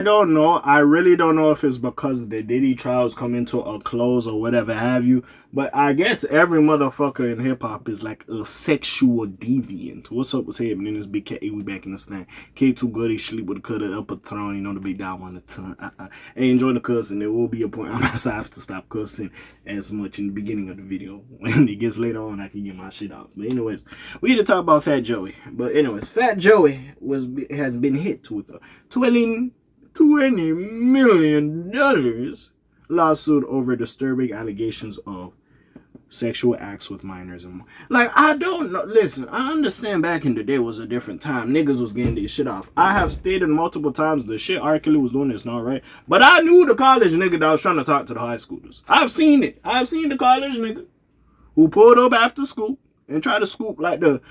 I don't know. I really don't know if it's because the Diddy trials come into a close or whatever have you. But I guess every motherfucker in hip hop is like a sexual deviant. What's up? What's happening? This big K.A. We back in the stand. K too good. He sleep with a cutter up a throne. You know the big dog on the tongue. Hey, enjoy the cussing. There will be a point I'm gonna have to stop cussing as much in the beginning of the video. When it gets later on, I can get my shit off. But anyways, we need to talk about Fat Joey. But anyways, Fat Joey has been hit with a $20 million lawsuit over disturbing allegations of sexual acts with minors and more. Like, I don't know. Listen, I understand back in the day was a different time. Niggas was getting their shit off. I have stated multiple times the shit R. Kelly was doing is not right. But I knew the college nigga that was trying to talk to the high schoolers. I've seen it. I've seen the college nigga who pulled up after school and tried to scoop like the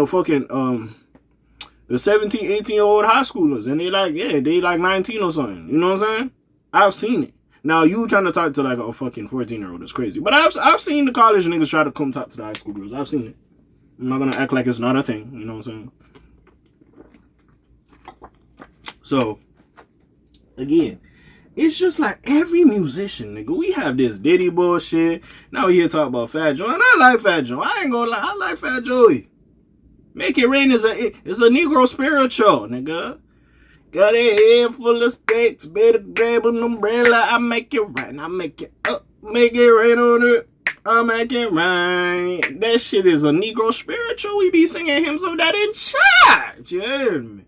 fucking the 17, 18-year-old high schoolers. And they like 19 or something. You know what I'm saying? I've seen it. Now, you trying to talk to like a fucking 14-year-old is crazy. But I've seen the college niggas try to come talk to the high school girls. I've seen it. I'm not going to act like it's not a thing. You know what I'm saying? So, again, it's just like every musician, nigga. We have this Diddy bullshit. Now we here talking about Fat Joey. And I like Fat Joey. I ain't gonna lie. I like Fat Joey. Make It Rain is a Negro spiritual, nigga. Got a head full of steaks, better grab an umbrella. I make it rain, I make it up, make it rain on it. I make it rain. That shit is a Negro spiritual. We be singing hymns of that in church. You hear me?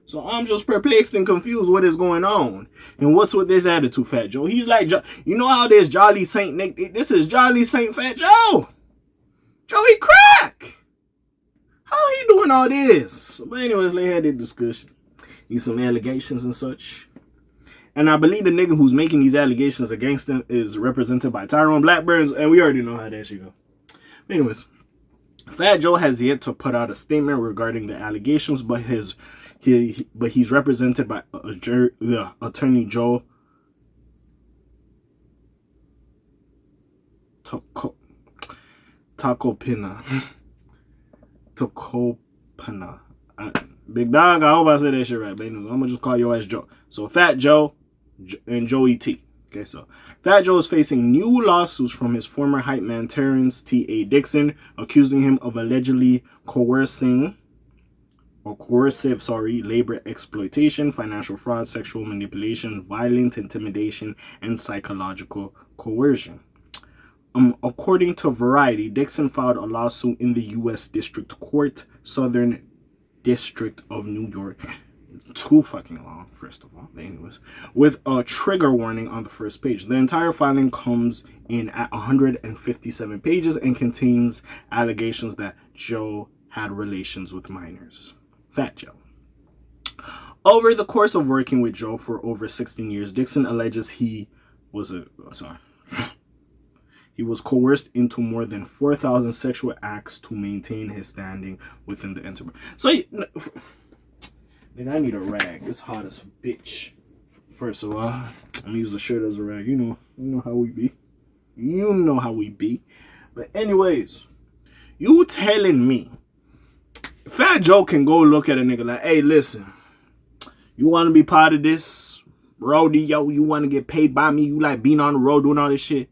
So I'm just perplexed and confused what is going on. And what's with this attitude, Fat Joe? He's like, you know how there's Jolly Saint Nick? This is Jolly Saint Fat Joe. Joey Crack. How he doing all this? But anyways, they had this discussion. These some allegations and such. And I believe the nigga who's making these allegations against them is represented by Tyrone Blackburns, and we already know how that shit go. But anyways, Fat Joe has yet to put out a statement regarding the allegations, but he's represented by Attorney Joe Tacopina. Big dog, I hope I said that shit right, but anyways, I'm gonna just call your ass Joe. So Fat Joe and Joey T. Okay, so Fat Joe is facing new lawsuits from his former hype man Terrence T.A. Dixon, accusing him of allegedly coercive labor exploitation, financial fraud, sexual manipulation, violent intimidation, and psychological coercion. According to Variety, Dixon filed a lawsuit in the U.S. District Court, Southern District of New York. Too fucking long, first of all. But anyways, with a trigger warning on the first page. The entire filing comes in at 157 pages and contains allegations that Joe had relations with minors. Fat Joe. Over the course of working with Joe for over 16 years, Dixon alleges he was coerced into more than 4,000 sexual acts to maintain his standing within the enterprise. So, I need a rag. It's hot as a bitch. First of all, I'm gonna use the shirt as a rag. You know how we be. You know how we be. But anyways, you telling me Fat Joe can go look at a nigga like, hey, listen, you want to be part of this rodeo? You want to get paid by me? You like being on the road doing all this shit?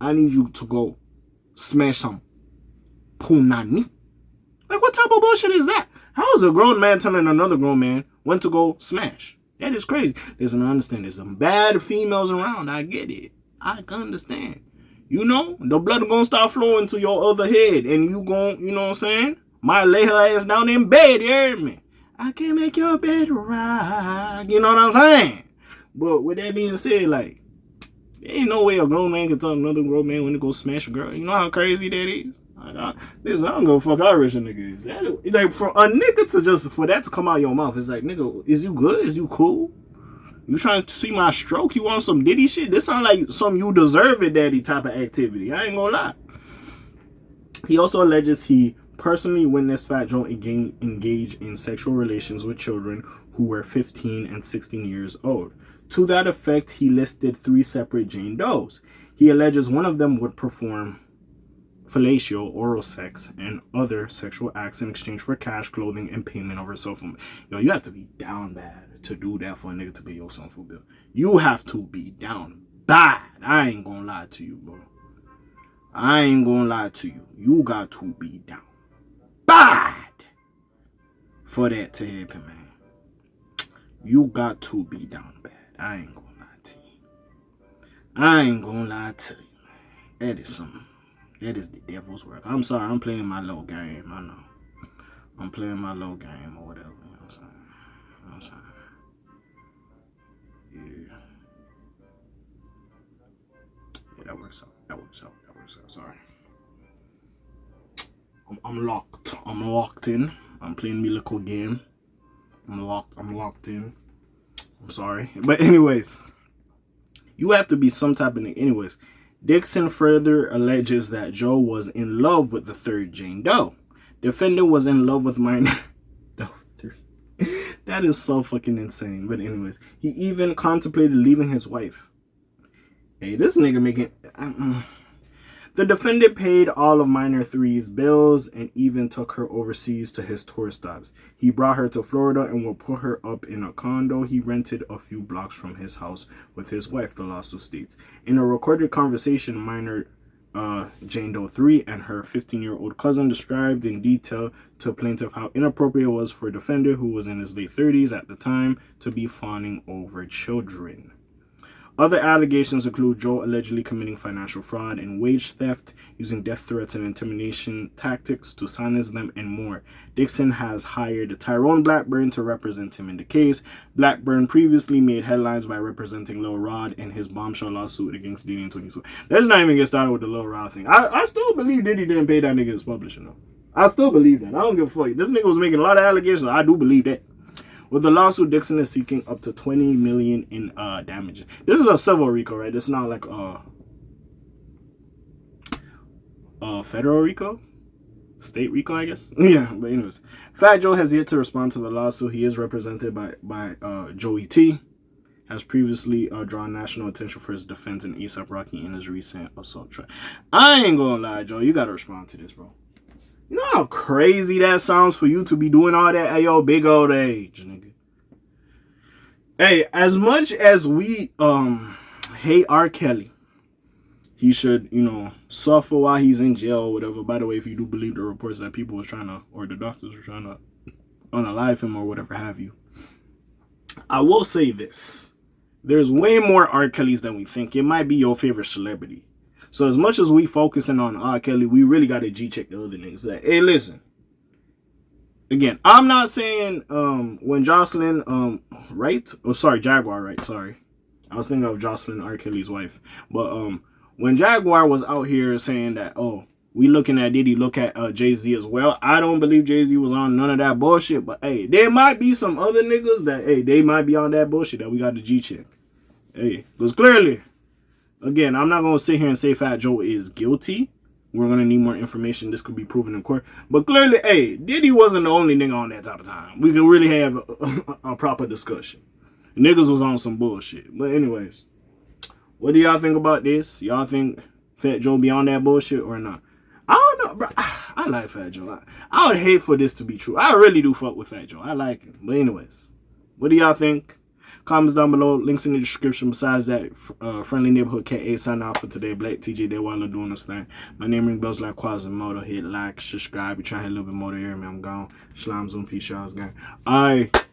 I need you to go smash some punani. Like, what type of bullshit is that? How is a grown man telling another grown man when to go smash? That is crazy. Listen, I understand. There's some bad females around. I get it. I can understand. You know, the blood gonna start flowing to your other head. And you gon', you know what I'm saying? Might lay her ass down in bed, you hear me? I can make your bed rock. You know what I'm saying? But with that being said, like, there ain't no way a grown man can tell another grown man when to go smash a girl. You know how crazy that is? Listen, I don't go fuck how rich a nigga is. Like, for a nigga for that to come out your mouth, it's like, nigga, is you good? Is you cool? You trying to see my stroke? You want some Diddy shit? This sound like some you deserve it daddy type of activity. I ain't gonna lie. He also alleges he personally witnessed Fat Joe engage in sexual relations with children who were 15 and 16 years old. To that effect, he listed 3 separate Jane Does. He alleges one of them would perform fellatio, oral sex, and other sexual acts in exchange for cash, clothing, and payment of her cell phone. Yo, you have to be down bad to do that for a nigga to pay your son for bill. You have to be down bad. I ain't gonna lie to you, bro. I ain't gonna lie to you. You got to be down bad for that to happen, man. You got to be down bad. I ain't gonna lie to you. I ain't gonna lie to you, man. That is something. That is the devil's work. I'm sorry, I'm playing my little game. I know. I'm playing my little game or whatever. You know what I'm saying? You know what I'm saying? Yeah. Yeah, that works out. That works out. That works out. Sorry. I'm locked. I'm locked in. I'm playing my little game. I'm locked in. I'm sorry. But anyways, you have to be some type of nigga. Anyways, Dixon further alleges that Joe was in love with the third Jane Doe. Defendant was in love with minor. That is so fucking insane. But anyways, he even contemplated leaving his wife. Hey, this nigga making... The defendant paid all of minor 3's bills and even took her overseas to his tour stops. He brought her to Florida and will put her up in a condo he rented a few blocks from his house with his wife, the lawsuit states. In a recorded conversation, minor Jane Doe 3 and her 15-year-old cousin described in detail to plaintiff how inappropriate it was for a defendant who was in his late 30s at the time to be fawning over children. Other allegations include Joe allegedly committing financial fraud and wage theft, using death threats and intimidation tactics to silence them, and more. Dixon has hired Tyrone Blackburn to represent him in the case. Blackburn previously made headlines by representing Lil Rod in his bombshell lawsuit against Diddy in 2022. Let's not even get started with the Lil Rod thing. I still believe Diddy didn't pay that nigga his publishing, though. I still believe that. I don't give a fuck. This nigga was making a lot of allegations. I do believe that. With the lawsuit, Dixon is seeking up to $20 million in damages. This is a civil RICO, right? It's not like federal RICO? State RICO, I guess? Yeah, but anyways. Fat Joe has yet to respond to the lawsuit. He is represented by Joey T. Has previously drawn national attention for his defense in A$AP Rocky in his recent assault trial. I ain't gonna lie, Joe. You gotta respond to this, bro. You know how crazy that sounds for you to be doing all that at your big old age, nigga? Hey, as much as we hate R. Kelly, he should, suffer while he's in jail or whatever. By the way, if you do believe the reports that people was trying to, or the doctors were trying to unalive him or whatever have you, I will say this. There's way more R. Kellys than we think. It might be your favorite celebrity. So as much as we focusing on R. Kelly, we really got to G-check the other niggas. Like, hey, listen. Again, I'm not saying when Jocelyn, Jaguar, right? Sorry. I was thinking of Jocelyn, R. Kelly's wife. But when Jaguar was out here saying that, oh, we looking at Diddy, look at Jay-Z as well. I don't believe Jay-Z was on none of that bullshit. But, hey, there might be some other niggas that, hey, they might be on that bullshit that we got to G-check. Hey, because clearly... Again, I'm not going to sit here and say Fat Joe is guilty. We're going to need more information. This could be proven in court. But clearly, hey, Diddy wasn't the only nigga on that type of time. We could really have a proper discussion. Niggas was on some bullshit. But anyways, what do y'all think about this? Y'all think Fat Joe be on that bullshit or not? I don't know, bro. I like Fat Joe. I would hate for this to be true. I really do fuck with Fat Joe. I like him. But anyways, what do y'all think? Comments down below, links in the description. Besides that, friendly neighborhood K.A. sign out for today. Black TJ there while I'm doing this thing. My name ring bells like Quasimodo. Hit like, subscribe. You try to hit a little bit more to hear me. I'm gone. Shalom, zoom, peace, y'all. Gang. Alright.